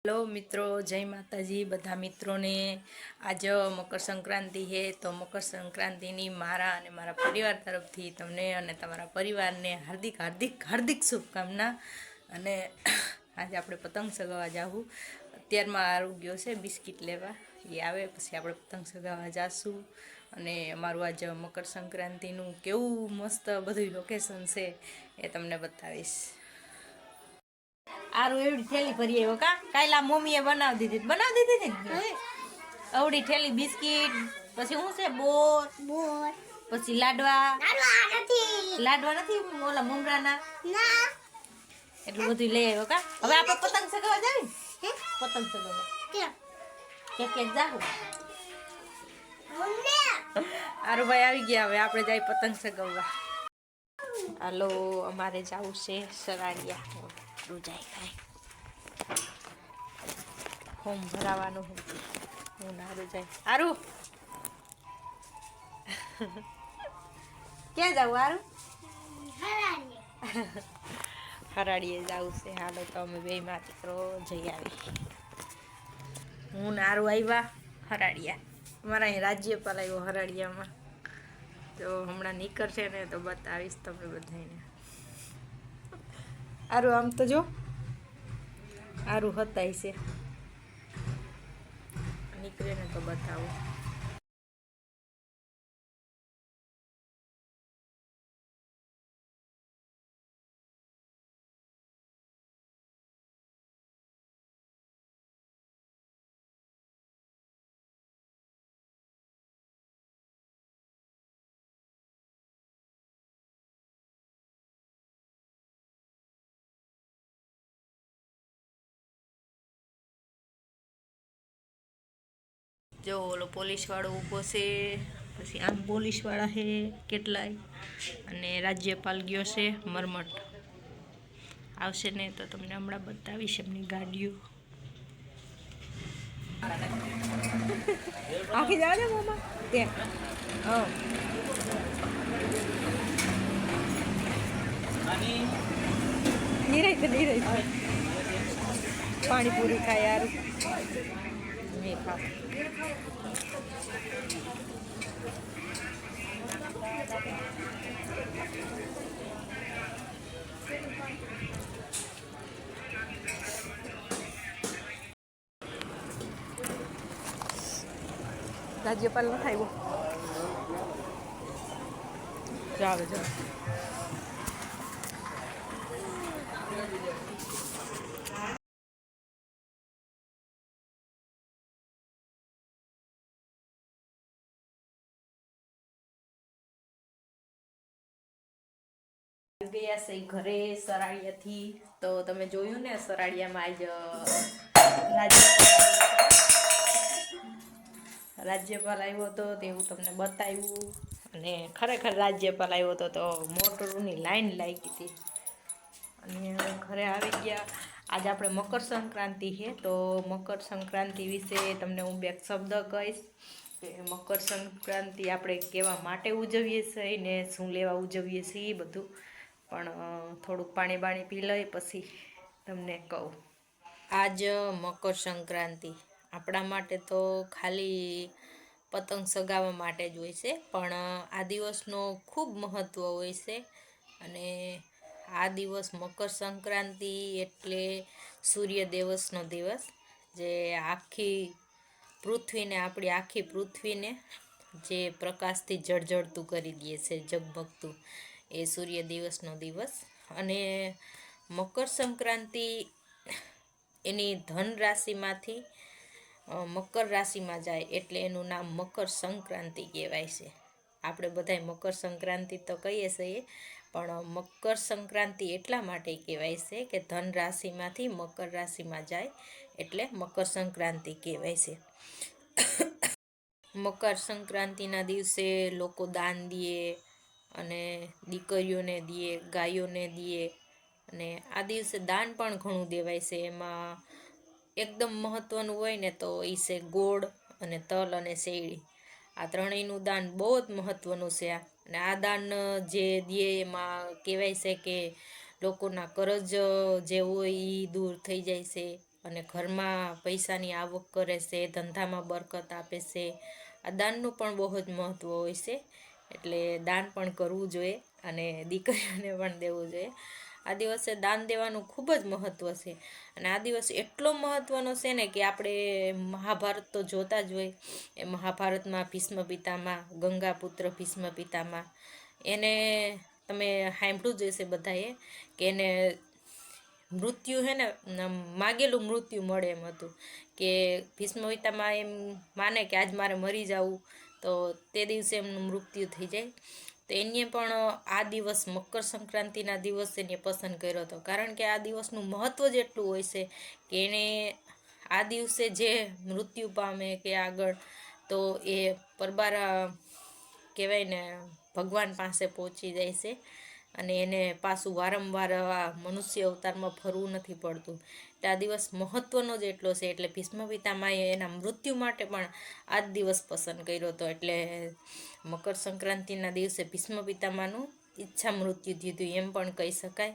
Hello मित्रों, जय माताजी बधा मित्रों ने। आज मकर संक्रांति है तो मकर संक्रांति मारा अने मारा परिवार तरफथी तमने अने तमारा परिवार ने हार्दिक हार्दिक हार्दिक शुभकामना। अने आज आपणे पतंग चगाववा जाऊँ। अत्यारमां आरोग्य छे बिस्किट लेवा, ए आवे पछी आपणे पतंग चगाववा जाशुं। अने अमारुं आज मकर संक्रांतिनुं केवुं मस्त बधुं लोकेशन छे ए तमने बतावीश। आरू एवडी थैली भरी आव्यो का काल आ मम्मीए बनावी दीधी ने अवडी थैली बिस्किट पछी हुं छे बोर पछी लाडवा नथी ओला ममराना ना એટલું બધું લઈ આવ્યો का। હવે આપણે પતંગ ચગાવવા જાવી પતંગ ચગાવવા કે જાવું આरू ભાઈ આવી ગયા। હવે આપણે જાય પતંગ ચગાવવા। હાલો અમારે જાવું છે સરાડિયા જાય કાંઈ ફોર્મ ભરાવાનું હું નારું જાય। આરું ક્યાં જાવું આરું હરાડીએ જાવું છે। હાલો તો અમે બે માં દીકરો જઈ આવી। હું નારું આવ્યા હરાડિયા। અમારા અહીં રાજ્યપાલ આવ્યો હરાડિયામાં તો હમણાં નીકળશે ને તો બતાવીશ તમને બધાને। आरू आम तो जो आरू हताय से निकले ने तो बताओ। जो ओलो पोलीस वाळो ऊभो छे पछी आम पोलीस वाळा है केटलाय अने राज्यपाल गयो छे मरमट आवशे ने तो तमने हमणा बतावीश एमनी गाडीओ आखी जावे ने मामा ते निराय पानी पूरी खाय यार मैं खा राज्यपाल न खायो जावे जावे गया से घरे सराड़िया थी तो तमे जोयुं ने सराड़िया में आज राज्यपाल आव्यो तो तेवुं तमने बताव्युं। अने खरेखर राज्यपाल आव्यो तो मोटरूनी लाइन लागी थी अने घरे आवी गया। आज आपणे मकर संक्रांति है तो मकर संक्रांति विषे तमने हूँ બે शब्द कहीश કે મકર સંક્રાંતિ આપણે કેવા માટે ઉજવીએ છીએ ને શું લેવા ઉજવીએ છીએ એ બધું પણ થોડુંક પાણી બાણી પી લઈ પછી તમને કહું। આજ મકર સંક્રાંતિ આપણા માટે તો ખાલી પતંગ સગાવવા માટે જ હોય છે પણ આ દિવસનો ખૂબ મહત્વ હોય છે અને આ દિવસ મકર સંક્રાંતિ એટલે સૂર્ય દિવસનો દિવસ જે આખી પૃથ્વીને આપણી આખી પૃથ્વીને જે પ્રકાશથી જળજળતું કરી દે છે જગમગતું એ સૂર્ય દિવસનો દિવસ। અને મકર સંક્રાંતિ એની ધન રાશિમાંથી મકર રાશિમાં જાય એટલે એનું નામ મકર સંક્રાંતિ કહેવાય છે। આપણે બધાય મકર સંક્રાંતિ તો કહીએ છીએ પણ મકર સંક્રાંતિ એટલા માટે કહેવાય છે કે ધન રાશિમાંથી મકર રાશિમાં જાય એટલે મકર સંક્રાંતિ કહેવાય છે। મકર સંક્રાંતિના દિવસે લોકો દાન દે અને દીકરીઓને દે ગાયોને દે અને આ દિવસે દાન પણ ઘણું દેવાય છે। એમાં એકદમ મહત્વનું હોય ને તો એ છે ગોળ અને તલ અને શેરડી આ ત્રણેયનું દાન બહુ જ મહત્વનું છે। અને આ દાન જે દે એમાં કહેવાય છે કે લોકોના કરજ જે હોય એ દૂર થઈ જાય છે અને ઘરમાં પૈસાની આવક કરે છે, ધંધામાં બરકત આપે છે. આ દાનનું પણ બહુ જ મહત્ત્વ હોય છે, એટલે દાન પણ કરવું જોઈએ અને દીકરીઓને પણ દેવું જોઈએ. આ દિવસે દાન દેવાનું ખૂબ જ મહત્ત્વ છે. અને આ દિવસ એટલો મહત્ત્વનો છે ને કે આપણે મહાભારત તો જોતા જ હોય. એ મહાભારતમાં ભીષ્મ પિતામહ, ગંગાપુત્ર ભીષ્મ પિતામહ, એને તમે સાંભળ્યું જ હશે બધાએ કે એને મૃત્યુ હે ને માગેલું મૃત્યુ મળે એમ હતું કે ભીષ્મ પિતામહ એમ માને કે આજ મારે મરી જવું, તો તે દિવસે એમનું મૃત્યુ થઈ જાય. તો એને પણ આ દિવસ મકર સંક્રાંતિના દિવસે એને પસંદ કર્યો હતો, કારણ કે આ દિવસનું મહત્ત્વ જ એટલું હોય છે કે એને આ દિવસે જે મૃત્યુ પામે કે આગળ, તો એ પરબાર કહેવાય ને ભગવાન પાસે પહોંચી જાય છે અને એને પાછું વારંવાર મનુષ્ય અવતારમાં ફરવું નથી પડતું. એટલે આ દિવસ મહત્ત્વનો જ એટલો છે. એટલે ભીષ્મ પિતામહે એના મૃત્યુ માટે પણ આ જ દિવસ પસંદ કર્યો હતો. એટલે મકર સંક્રાંતિના દિવસે ભીષ્મ પિતામહનું ઈચ્છા મૃત્યુ થયું હતું એમ પણ કહી શકાય.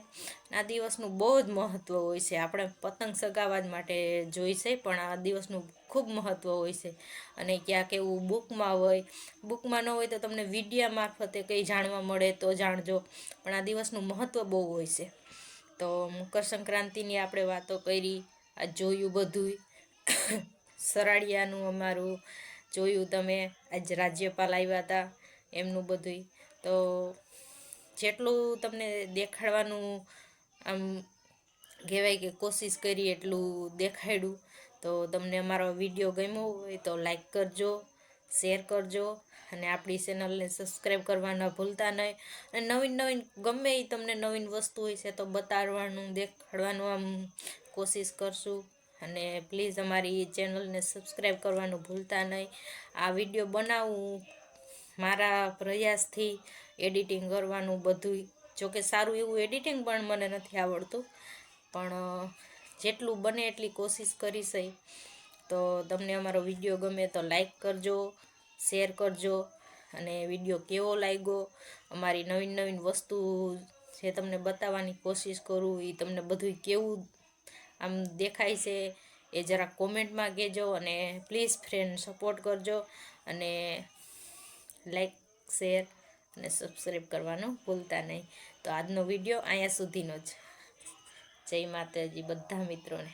આ દિવસનું બહુ જ મહત્ત્વ હોય છે. આપણે પતંગ ચગાવવા જ માટે જોઈશે, પણ આ દિવસનું ખૂબ મહત્ત્વ હોય છે. અને ક્યાંક એવું બુકમાં ન હોય તો તમને વિડીયા મારફતે કંઈ જાણવા મળે તો જાણજો, પણ આ દિવસનું મહત્ત્વ બહુ હોય છે. તો મકર સંક્રાંતિની આપણે વાતો કરી, આ જોયું બધુંય. સરાડિયાનું અમારું જોયું તમે, આજ રાજ્યપાલ આવ્યા હતા એમનું બધુંય. તો જેટલું તમને દેખાડવાનું આમ કહેવાય કે કોશિશ કરી એટલું દેખાડ્યું. તો તમને અમારો વિડીયો ગમ્યો હોય તો લાઈક કરજો, શેર કરજો અને આપણી ચેનલને સબસ્ક્રાઈબ કરવાના ભૂલતા નહીં. અને નવીન ગમે એ તમને નવીન વસ્તુ હોય છે તો બતાડવાનું, દેખાડવાનું આમ કોશિશ કરશું. અને પ્લીઝ અમારી ચેનલને સબસ્ક્રાઈબ કરવાનું ભૂલતા નહીં. આ વિડીયો બનાવવું મારા પ્રયાસથી, એડિટિંગ કરવાનું બધુંય, જોકે સારું એવું એડિટિંગ પણ મને નથી આવડતું, પણ જેટલું બને એટલી કોશિશ કરીશ. તો તમને અમારો વિડીયો ગમે તો લાઈક કરજો, શેર કરજો. અને વિડીયો કેવો લાગ્યો, અમારી નવીન વસ્તુ જે તમને બતાવવાની કોશિશ કરું એ તમને બધું કેવું આમ દેખાય છે એ જરા કોમેન્ટમાં કહેજો. અને પ્લીઝ ફ્રેન્ડ સપોર્ટ કરજો અને લાઈક, શેર અને સબસ્ક્રાઈબ કરવાનું ભૂલતા નહીં. તો આજનો વિડીયો અહીંયા સુધીનો જ. જય માતાજી બધા મિત્રોને.